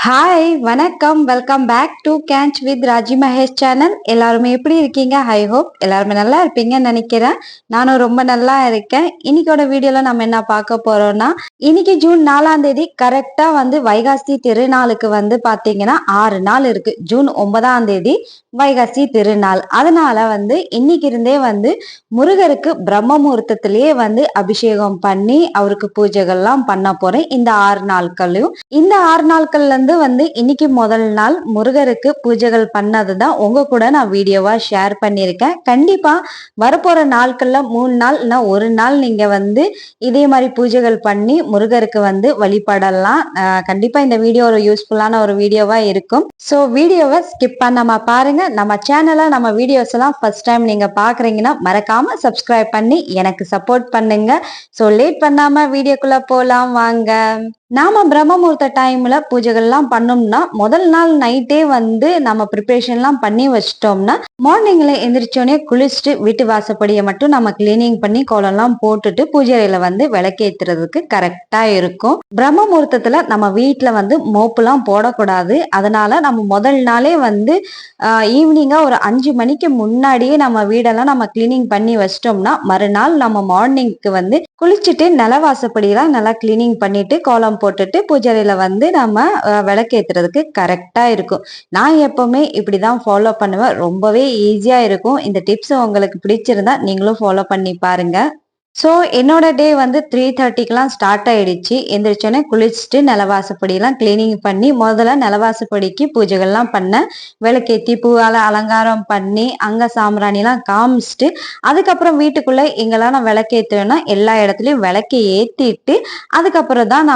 Hi வணக்கம், welcome back to கேன்ச் with Raji Mahesh channel. எல்லாருமே எப்படி இருக்கீங்க? ஐ ஹோப் எல்லாருமே நல்லா இருப்பீங்கன்னு நினைக்கிறேன். நானும் ரொம்ப நல்லா இருக்கேன். இன்னைக்கோட வீடியோல நம்ம என்ன பார்க்க போறோம்னா, இன்னைக்கு ஜூன் 4ஆம் தேதி கரெக்டா வைகாசி திருநாளுக்கு பாத்தீங்கன்னா 6 நாள் இருக்கு. ஜூன் 9ஆம் தேதி வைகாசி திருநாள். அதனால இன்னைக்கு இருந்தே முருகருக்கு பிரம்ம முகூர்த்தத்திலேயே அபிஷேகம் பண்ணி அவருக்கு பூஜைகள்லாம் பண்ண போறேன். இந்த 6 நாட்களையும் இந்த 6 நாட்கள்ல இன்னைக்கு முதல் நாள் முருகருக்கு பூஜைகள் பண்ணதுதான் உங்க கூட நான் வீடியோவா ஷேர் பண்ணியிருக்கேன். கண்டிப்பா வரப்போற நாட்கள்ல 3 நாள் இல்ல 1 நாள் நீங்க இதே மாதிரி பூஜைகள் பண்ணி முருகருக்கு வழிபடலாம். கண்டிப்பா இந்த வீடியோ ஒரு யூஸ்ஃபுல்லான ஒரு வீடியோவா இருக்கும். சோ வீடியோவை ஸ்கிப் பண்ணாம பாருங்க. நம்ம சேனலை நம்ம வீடியோஸ் எல்லாம் ஃபர்ஸ்ட் டைம் நீங்க பாக்குறீங்கன்னா மறக்காம சப்ஸ்கிரைப் பண்ணி எனக்கு சப்போர்ட் பண்ணுங்க. சோ லேட் பண்ணாம வீடியோக்குள்ள போலாம் வாங்க. நாம பிரம்ம முகூர்த்த டைம்ல பூஜைகள்லாம் பண்ணோம்னா முதல் நாள் நைட்டே நம்ம ப்ரிப்பரேஷன்லாம் பண்ணி வச்சிட்டோம்னா மார்னிங்ல எந்திரிச்சோடனே குளிச்சுட்டு வீட்டு வாசப்படியை மட்டும் நம்ம கிளீனிங் பண்ணி கோலம்லாம் போட்டுட்டு பூஜை அறையில விளக்கேத்துறதுக்கு கரெக்டா இருக்கும். பிரம்ம முகூர்த்தத்துல நம்ம வீட்டுல மோப்புலாம் போடக்கூடாது. அதனால நம்ம முதல் நாளே ஈவினிங்கா ஒரு 5 மணிக்கு முன்னாடியே நம்ம வீடெல்லாம் நம்ம கிளீனிங் பண்ணி வச்சிட்டோம்னா மறுநாள் நம்ம மார்னிங்க்கு குளிச்சுட்டு நிலவாசப்படியெல்லாம் நல்லா கிளீனிங் பண்ணிட்டு கோலம் போட்டுட்டு பூஜையில நம்ம விளக்கேத்துறதுக்கு கரெக்டா இருக்கும். நான் எப்பவுமே இப்படிதான் ஃபாலோ பண்ணுவேன். ரொம்பவே ஈஸியா இருக்கும். இந்த டிப்ஸ் உங்களுக்கு பிடிச்சிருந்தா நீங்களும் ஃபாலோ பண்ணி பாருங்க. ஸோ என்னோட டே 3:30க்கெல்லாம் ஸ்டார்ட் ஆயிடுச்சு. எந்திரிச்சோன்னே குளிச்சுட்டு நிலவாசப்படியெல்லாம் கிளீனிங் பண்ணி முதல்ல நிலவாசப்படிக்கு பூஜைகள்லாம் பண்ணேன். விளக்கேற்றி பூவால அலங்காரம் பண்ணி அங்க சாம்பிராணிலாம் காமிச்சிட்டு அதுக்கப்புறம் வீட்டுக்குள்ள எங்கெல்லாம் நான் விளக்கேற்றுவேன்னா எல்லா இடத்துலையும் விளக்கை ஏற்றிட்டு அதுக்கப்புறம் தான்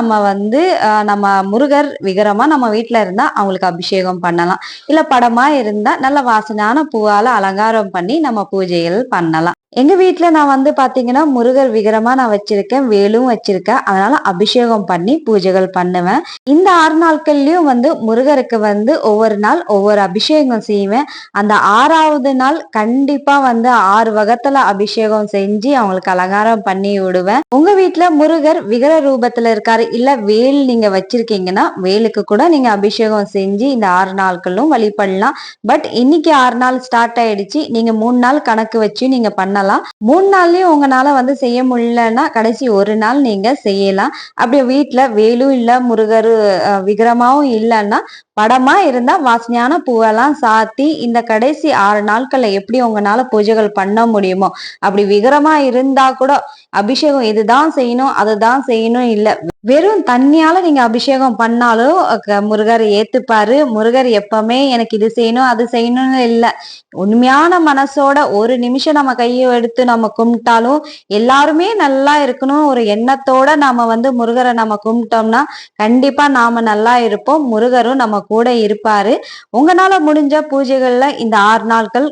நம்ம முருகர் விக்கிரமா நம்ம வீட்டில் இருந்தால் அவங்களுக்கு அபிஷேகம் பண்ணலாம். இல்லை படமா இருந்தால் நல்ல வாசனையான பூவால அலங்காரம் பண்ணி நம்ம பூஜைகள் பண்ணலாம். எங்க வீட்டுல நான் பாத்தீங்கன்னா முருகர் விக்கிரமா நான் வச்சிருக்கேன், வேலும் வச்சிருக்கேன். அதனால அபிஷேகம் பண்ணி பூஜைகள் பண்ணுவேன். இந்த 6 நாட்கள்லயும் முருகருக்கு ஒவ்வொரு நாள் ஒவ்வொரு அபிஷேகம் செய்வேன். அந்த 6ஆவது நாள் கண்டிப்பா 6 வகத்துல அபிஷேகம் செஞ்சு அவங்களுக்கு அலங்காரம் பண்ணி விடுவேன். உங்க வீட்டுல முருகர் விக்கிர ரூபத்துல இருக்காரு இல்ல வேல் நீங்க வச்சிருக்கீங்கன்னா வேலுக்கு கூட நீங்க அபிஷேகம் செஞ்சு இந்த 6 நாட்களும் வழிபடலாம். பட் இன்னைக்கு 6 நாள் ஸ்டார்ட் ஆயிடுச்சு. நீங்க 3 நாள் கணக்கு வச்சு நீங்க பண்ணலாம். 3 நாள்லயும் உங்களால செய்ய முடியலன்னா கடைசி ஒரு நாள் நீங்க செய்யலாம். அப்படி வீட்டுல வேலும் இல்ல முருகர் விக்கிரமாவும் இல்லைன்னா படமா இருந்தா வாசனையான பூவெல்லாம் சாத்தி இந்த கடைசி 6 நாட்கள்ல எப்படி உங்களால பூஜைகள் பண்ண முடியுமோ அப்படி விக்கிரமா இருந்தா கூட அபிஷேகம் இதுதான் செய்யணும் அதுதான் செய்யணும் இல்ல வெறும் தண்ணியால நீங்க அபிஷேகம் பண்ணாலும் முருகர் ஏத்துப்பாரு. முருகர் எப்பவுமே எனக்கு இது செய்யணும் அது செய்யணும்னு இல்லை. உண்மையான மனசோட ஒரு நிமிஷம் நம்ம கையை எடுத்து நம்ம கும்பிட்டாலும் எல்லாருமே நல்லா இருக்கணும் ஒரு எண்ணத்தோட நாம முருகரை நம்ம கும்பிட்டோம்னா கண்டிப்பா நாம நல்லா இருப்போம். முருகரும் நம்ம கூட இருப்பாரு. உங்களால முடிஞ்ச பூஜைகள்ல இந்த 6 நாட்கள்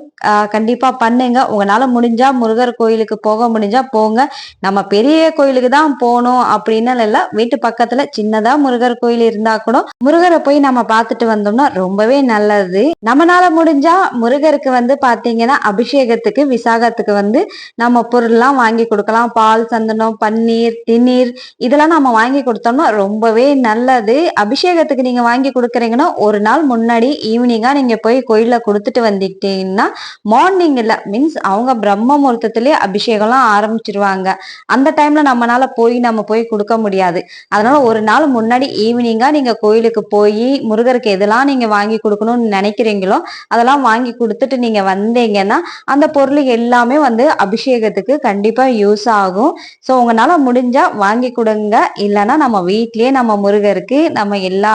கண்டிப்பா பண்ணுங்க. உங்களால முடிஞ்சா முருகர் கோயிலுக்கு போக முடிஞ்சா போங்க. நம்ம பெரிய கோயிலுக்கு தான் போகணும் அப்படின்னு இல்ல, வீட்டு பக்கத்துல சின்னதா முருகர் கோயில் இருந்தா கூட முருகரை போய் நம்ம பார்த்துட்டு வந்தோம்னா ரொம்பவே நல்லது. நம்மளால முடிஞ்சா முருகருக்கு பாத்தீங்கன்னா அபிஷேகத்துக்கு விசாகத்துக்கு நம்ம பொருள்லாம் வாங்கி கொடுக்கலாம். பால், சந்தனம், பன்னீர், திண்ணீர் இதெல்லாம் நம்ம வாங்கி கொடுத்தோம்னா ரொம்பவே நல்லது. அபிஷேகத்துக்கு நீங்க வாங்கி கொடுக்குறீங்கன்னா ஒரு நாள் முன்னாடி ஈவினிங்கா நீங்க போய் கோயில்ல கொடுத்துட்டு வந்துட்டீங்கன்னா மார்னிங் இல்ல மீன்ஸ் அவங்க பிரம்ம முகூர்த்தத்திலேயே அபிஷேகம்லாம் ஆரம்பிச்சிருவாங்க. அந்த டைம்ல நம்ம போய் கொடுக்க முடியாது. அதனால ஒரு நாள் முன்னாடி ஈவினிங்கா நீங்க கோயிலுக்கு போய் முருகருக்கு எதெல்லாம் நீங்க வாங்கி கொடுக்கணும்னு நினைக்கிறீங்களோ அதெல்லாம் வாங்கி கொடுத்துட்டு நீங்க வந்தீங்கன்னா அந்த பொருள் எல்லாமே அபிஷேகத்துக்கு கண்டிப்பா யூஸ் ஆகும். ஸோ உங்களால முடிஞ்சா வாங்கி கொடுங்க. இல்லைன்னா நம்ம வீட்லயே நம்ம முருகருக்கு நம்ம எல்லா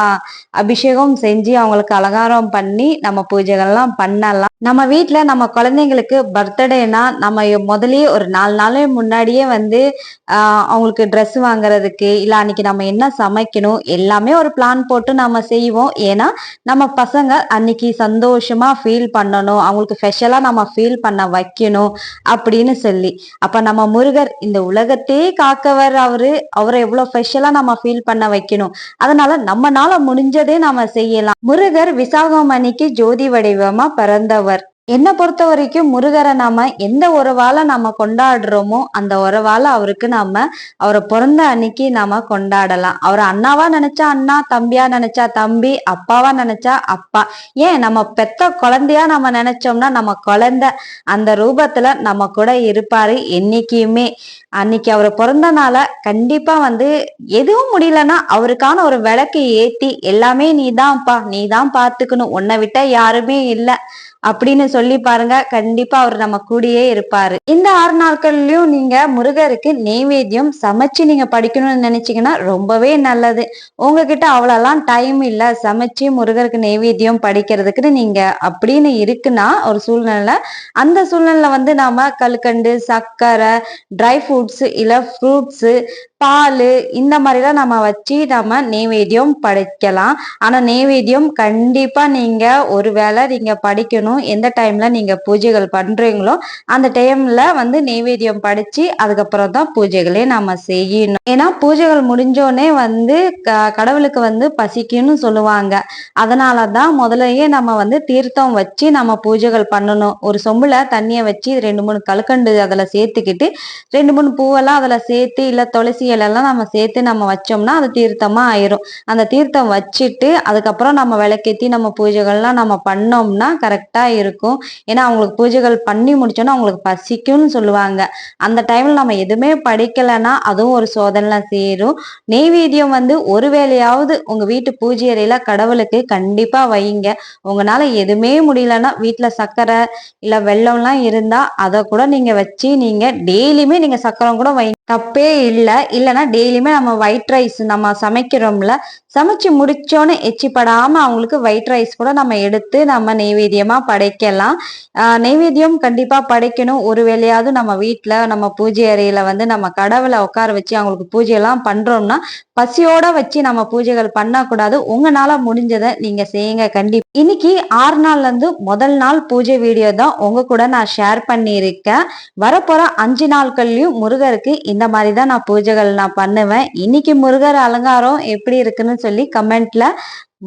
அபிஷேகம் செஞ்சு அவங்களுக்கு அலங்காரம் பண்ணி நம்ம பூஜைகள்லாம் பண்ணலாம். நம்ம வீட்டுல நம்ம குழந்தைங்களுக்கு பர்த்டேனா நம்ம முதலே ஒரு 4 நாள் முன்னாடியே அவங்களுக்கு ட்ரெஸ் வாங்குறதுக்கு இல்ல அன்னைக்கு நம்ம என்ன சமைக்கணும் எல்லாமே ஒரு பிளான் போட்டு நம்ம செய்வோம். ஏன்னா நம்ம பசங்க அன்னைக்கு சந்தோஷமா ஃபீல் பண்ணணும், அவங்களுக்கு ஸ்பெஷலா நம்ம ஃபீல் பண்ண வைக்கணும் அப்படின்னு சொல்லி. அப்ப நம்ம முருகர் இந்த உலகத்தையே காக்கவர், அவரை எவ்வளவு ஸ்பெஷலா நம்ம ஃபீல் பண்ண வைக்கணும். அதனால நம்மனால முடிஞ்சதே நாம செய்யலாம். முருகர் விசாகம் அன்னைக்கு ஜோதி வடிவமா பிறந்தவர். என்ன பொறுத்த வரைக்கும் முருகரை நாம எந்த உறவால நாம கொண்டாடுறோமோ அந்த உறவால அவருக்கு நாம அவரை பிறந்த அன்னைக்கு நாம கொண்டாடலாம். அவரை அண்ணாவா நினைச்சா அண்ணா, தம்பியா நினைச்சா தம்பி, அப்பாவா நினைச்சா அப்பா, ஏன் நம்ம பெத்த குழந்தையா நம்ம நினைச்சோம்னா நம்ம குழந்தை அந்த ரூபத்துல நம்ம கூட இருப்பாரு என்னைக்குமே. அன்னைக்கு அவர் பிறந்த நாள கண்டிப்பா எதுவும் முடியலன்னா அவருக்கான ஒரு விளக்கு ஏத்தி எல்லாமே நீதான்ப்பா, நீதான் பாத்துக்கணும், உன்னை விட்டா யாருமே இல்லை அப்படின்னு சொல்லி பாருங்க. கண்டிப்பா அவர் நம்ம கூடயே இருப்பாரு. இந்த 6 நாட்கள்லயும் நீங்க முருகருக்கு நெய்வேத்தியம் சமைச்சு நீங்க படிக்கணும்னு நினைச்சீங்கன்னா ரொம்பவே நல்லது. உங்ககிட்ட அவ்வளவுலாம் டைம் இல்ல சமைச்சு முருகருக்கு நெய்வேத்தியம் படிக்கிறதுக்குன்னு நீங்க அப்படின்னு இருக்குன்னா ஒரு சூழ்நிலை, அந்த சூழ்நிலை நாம கல்கண்டு, சர்க்கரை, ட்ரை ஃப்ரூட்ஸ் இல்ல ஃப்ரூட்ஸ், பால் இந்த மாதிரிலாம் நம்ம வச்சு நம்ம நெய்வேத்தியம் படைக்கலாம். ஆனா நெய்வேத்தியம் கண்டிப்பா நீங்க ஒருவேளை நீங்க படிக்கணும், எந்த டைம்ல நீங்க பூஜைகள் பண்றீங்களோ அந்த டைம்ல நெய்வேத்தியம் படிச்சு அதுக்கப்புறம் தான் பூஜைகளே நாம செய்யணும். ஏன்னா பூஜைகள் முடிஞ்சோடனே கடவுளுக்கு பசிக்குன்னு சொல்லுவாங்க. அதனாலதான் முதலையே நம்ம தீர்த்தம் வச்சு நம்ம பூஜைகள் பண்ணணும். ஒரு சொம்புல தண்ணிய வச்சு 2-3 கல்கண்டு அதுல சேர்த்துக்கிட்டு 2-3 பூவெல்லாம் அதுல சேர்த்து இல்ல துளசி இலையெல்லாம் நம்ம சேர்த்து நம்ம வச்சோம்னா அது தீர்த்தமா ஆயிரும். அந்த தீர்த்தம் வச்சுட்டு அதுக்கப்புறம் நம்ம விளக்கேத்தி நம்ம பூஜைகள்லாம் நம்ம பண்ணோம்னா கரெக்டா இருக்கும். ஏன்னா அவங்களுக்கு பூஜைகள் பண்ணி முடிச்சோன்னா அவங்களுக்கு பசிக்கும்னு சொல்லுவாங்க. அந்த டைம்ல நம்ம எதுவுமே படிக்கலைன்னா அதுவும் ஒரு சோதனை சேரும். நெய்வேத்தியம் ஒரு வேளையாவது உங்க வீட்டு பூஜை அறையில கடவுளுக்கு கண்டிப்பா வைங்க. உங்களால எதுவுமே முடியலன்னா வீட்டுல சர்க்கரை இல்ல வெள்ளம்லாம் இருந்தா அதை கூட நீங்க வச்சு நீங்க டெய்லியுமே நீங்க சக்கரம் கூட வைங்க, தப்பே இல்லை. இல்லைன்னா டெய்லியுமே நம்ம ஒயிட் ரைஸ் நம்ம சமைக்கிறோம்ல, சமைச்சு முடிச்சோன்னு எச்சிப்படாம அவங்களுக்கு ஒயிட் ரைஸ் கூட நம்ம எடுத்து நம்ம நெய்வேத்தியமா படைக்கலாம். நெய்வேத்தியம் கண்டிப்பா படைக்கணும். ஒரு வேளையாவது நம்ம வீட்டுல நம்ம பூஜை அறையில நம்ம கடவுளை உட்கார வச்சு அவங்களுக்கு பூஜையெல்லாம் பண்றோம்னா பசியோட வச்சு நம்ம பூஜைகள் பண்ணக்கூடாது. உங்களால முடிஞ்சதை நீங்க செய்யுங்க. கண்டிப்பா இன்னைக்கு 6 நாள்ல இருந்து முதல் நாள் பூஜை வீடியோ தான் உங்க கூட நான் ஷேர் பண்ணியிருக்கேன். வரப்போற 5 நாட்கள்லயும் முருகருக்கு இந்த மாதிரிதான் நான் பூஜைகள் நான் பண்ணுவேன். இன்னைக்கு முருகர் அலங்காரம் எப்படி இருக்குன்னு சொல்லி கமெண்ட்ல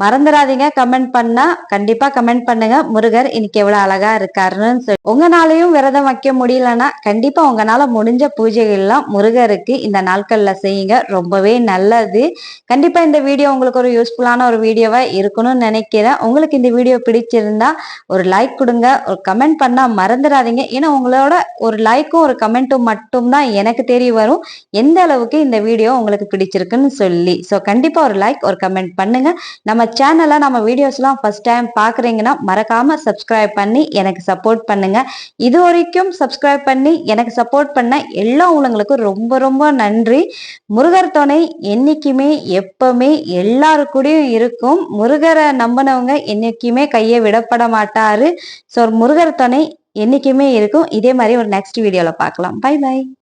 மறந்துடாதீங்க. கமெண்ட் பண்ணா கண்டிப்பா கமெண்ட் பண்ணுங்க, முருகர் இன்னைக்கு எவ்வளவு அழகா இருக்காருன்னு சொல்லி. உங்களாலையும் விரதம் வைக்க முடியலன்னா கண்டிப்பா உங்களால முடிஞ்ச பூஜைகள்லாம் முருகருக்கு இந்த நாட்கள்ல செய்யுங்க, ரொம்பவே நல்லது. கண்டிப்பா இந்த வீடியோ உங்களுக்கு ஒரு யூஸ்ஃபுல்லான ஒரு வீடியோவா இருக்கணும்னு நினைக்கிறேன். உங்களுக்கு இந்த வீடியோ பிடிச்சிருந்தா ஒரு லைக் கொடுங்க, ஒரு கமெண்ட் பண்ணா மறந்துடாதீங்க. ஏன்னா உங்களோட ஒரு லைக்கும் ஒரு கமெண்ட்டும் மட்டும்தான் எனக்கு தெரிய வரும் எந்த அளவுக்கு இந்த வீடியோ உங்களுக்கு பிடிச்சிருக்குன்னு சொல்லி. ஸோ கண்டிப்பா ஒரு லைக் ஒரு கமெண்ட் பண்ணுங்க. நம்ம சேனலை நம்ம வீடியோஸ்லாம் ஃபர்ஸ்ட் டைம் பார்க்குறீங்கன்னா மறக்காம சப்ஸ்கிரைப் பண்ணி எனக்கு சப்போர்ட் பண்ணுங்க. இது வரைக்கும் சப்ஸ்கிரைப் பண்ணி எனக்கு சப்போர்ட் பண்ண எல்லா உள்ளவங்களுக்கும் ரொம்ப ரொம்ப நன்றி. முருகர் துணை என்னைக்குமே எப்பவுமே எல்லாரு கூடயும் இருக்கும். முருகரை நம்பினவங்க என்னைக்குமே கையை விடப்பட மாட்டாரு. ஸோ முருகர் துணை என்னைக்குமே இருக்கும். இதே மாதிரி ஒரு நெக்ஸ்ட் வீடியோல பார்க்கலாம். Bye by.